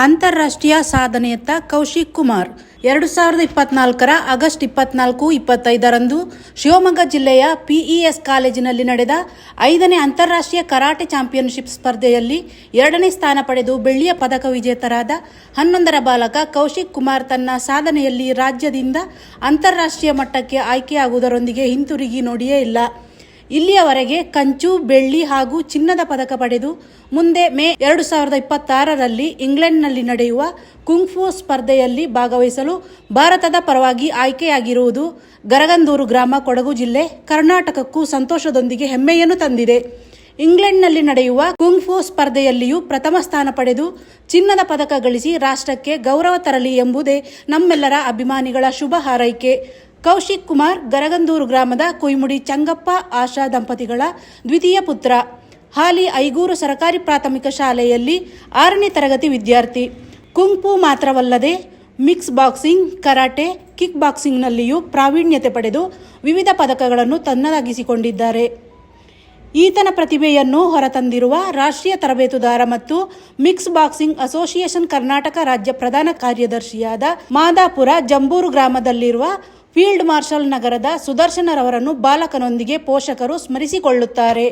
ಅಂತಾರಾಷ್ಟ್ರೀಯ ಸಾಧನೆಯತ್ತ ಕೌಶಿಕ್ ಕುಮಾರ್ 2024ರ ಆಗಸ್ಟ್ 24-25ರಂದು ಶಿವಮೊಗ್ಗ ಜಿಲ್ಲೆಯ ಪಿಇಎಸ್ ಕಾಲೇಜಿನಲ್ಲಿ ನಡೆದ 5ನೇ ಅಂತಾರಾಷ್ಟ್ರೀಯ ಕರಾಟೆ ಚಾಂಪಿಯನ್ಶಿಪ್ ಸ್ಪರ್ಧೆಯಲ್ಲಿ 2ನೇ ಸ್ಥಾನ ಪಡೆದು ಬೆಳ್ಳಿಯ ಪದಕ ವಿಜೇತರಾದ 11ರ ಬಾಲಕ ಕೌಶಿಕ್ ಕುಮಾರ್ ತನ್ನ ಸಾಧನೆಯಲ್ಲಿ ರಾಜ್ಯದಿಂದ ಅಂತಾರಾಷ್ಟ್ರೀಯ ಮಟ್ಟಕ್ಕೆ ಆಯ್ಕೆಯಾಗುವುದರೊಂದಿಗೆ ಹಿಂತಿರುಗಿ ನೋಡಿಯೇ ಇಲ್ಲ. ಇಲ್ಲಿಯವರೆಗೆ ಕಂಚು, ಬೆಳ್ಳಿ ಹಾಗೂ ಚಿನ್ನದ ಪದಕ ಪಡೆದು ಮುಂದೆ ಮೇ 2026ರಲ್ಲಿ ಇಂಗ್ಲೆಂಡ್ನಲ್ಲಿ ನಡೆಯುವ ಕುಂಗ್ಫು ಸ್ಪರ್ಧೆಯಲ್ಲಿ ಭಾಗವಹಿಸಲು ಭಾರತದ ಪರವಾಗಿ ಆಯ್ಕೆಯಾಗಿರುವುದು ಗರಗಂದೂರು ಗ್ರಾಮ, ಕೊಡಗು ಜಿಲ್ಲೆ, ಕರ್ನಾಟಕಕ್ಕೂ ಸಂತೋಷದೊಂದಿಗೆ ಹೆಮ್ಮೆಯನ್ನು ತಂದಿದೆ. ಇಂಗ್ಲೆಂಡ್ನಲ್ಲಿ ನಡೆಯುವ ಕುಂಗ್ಫು ಸ್ಪರ್ಧೆಯಲ್ಲಿಯೂ ಪ್ರಥಮ ಸ್ಥಾನ ಪಡೆದು ಚಿನ್ನದ ಪದಕ ಗಳಿಸಿ ರಾಷ್ಟ್ರಕ್ಕೆ ಗೌರವ ತರಲಿ ಎಂಬುದೇ ನಮ್ಮೆಲ್ಲರ ಅಭಿಮಾನಿಗಳ ಶುಭ ಹಾರೈಕೆ. ಕೌಶಿಕ್ ಕುಮಾರ್ ಗರಗಂದೂರು ಗ್ರಾಮದ ಕುಯ್ಮುಡಿ ಚಂಗಪ್ಪ ಆಶಾ ದಂಪತಿಗಳ ದ್ವಿತೀಯ ಪುತ್ರ. ಹಾಲಿ ಐಗೂರು ಸರ್ಕಾರಿ ಪ್ರಾಥಮಿಕ ಶಾಲೆಯಲ್ಲಿ 6ನೇ ತರಗತಿ ವಿದ್ಯಾರ್ಥಿ. ಕುಂಗ್ಫು ಮಾತ್ರವಲ್ಲದೆ ಮಿಕ್ಸ್ ಬಾಕ್ಸಿಂಗ್, ಕರಾಟೆ, ಕಿಕ್ ಬಾಕ್ಸಿಂಗ್ನಲ್ಲಿಯೂ ಪ್ರಾವೀಣ್ಯತೆ ಪಡೆದು ವಿವಿಧ ಪದಕಗಳನ್ನು ತನ್ನದಾಗಿಸಿಕೊಂಡಿದ್ದಾರೆ. ಈತನ ಪ್ರತಿಭೆಯನ್ನು ಹೊರತಂದಿರುವ ರಾಷ್ಟ್ರೀಯ ತರಬೇತುದಾರ ಮತ್ತು ಮಿಕ್ಸ್ ಬಾಕ್ಸಿಂಗ್ ಅಸೋಸಿಯೇಷನ್ ಕರ್ನಾಟಕ ರಾಜ್ಯ ಪ್ರಧಾನ ಕಾರ್ಯದರ್ಶಿಯಾದ ಮಾದಾಪುರ ಜಂಬೂರು ಗ್ರಾಮದಲ್ಲಿರುವ ಫೀಲ್ಡ್ ಮಾರ್ಷಲ್ ನಗರದ ಸುದರ್ಶನರವರನ್ನು ಬಾಲಕನೊಂದಿಗೆ ಪೋಷಕರು ಸ್ಮರಿಸಿಕೊಳ್ಳುತ್ತಾರೆ.